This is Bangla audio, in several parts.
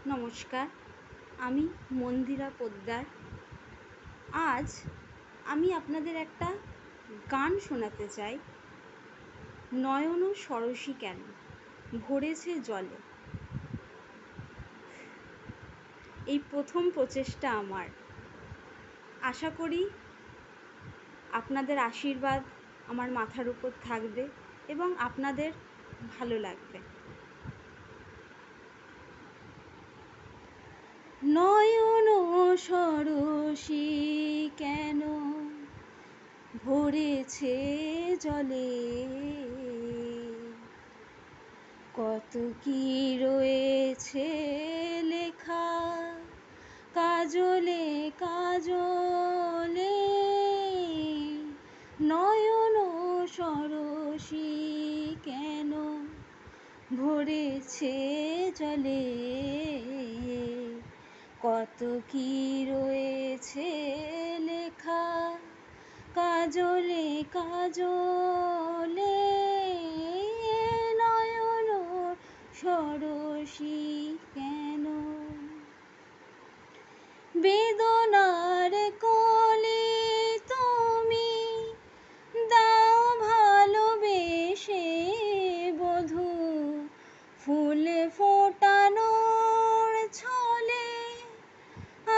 নমস্কার, আমি মন্দিরা পোদ্দার। আজ আমি আপনাদের একটা গান শোনাতে চাই। নয়ন সরসী কেন ভরেছে জলে। এই প্রথম প্রচেষ্টা আমার। আশা করি আপনাদের আশীর্বাদ আমার মাথার উপর থাকবে এবং আপনাদের ভালো লাগবে। নয়ন সরসী কেন ভরেছে জলে, কত কি রয়েছে লেখা কাজলে কাজলে। নয়ন সরসী কেন ভরেছে জলে, কত কি রয়েছে লেখা কাজলে কাজলে। নয়ন সরসী কেন বেদনার কলি তুমি দাও ভালোবেসে বধূ, ফুল ফোটানোর ছলে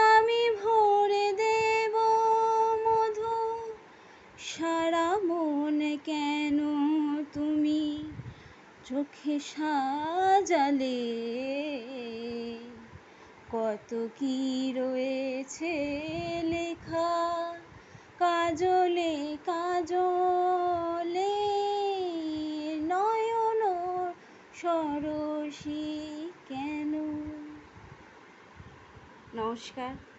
আমি ভরে দেব মধু। সারা মন কেন তুমি চোখে সাজালে, কত কি রয়েছে লেখা কাজলে কাজলে। নয়ন সরসী কেন। নমস্কার।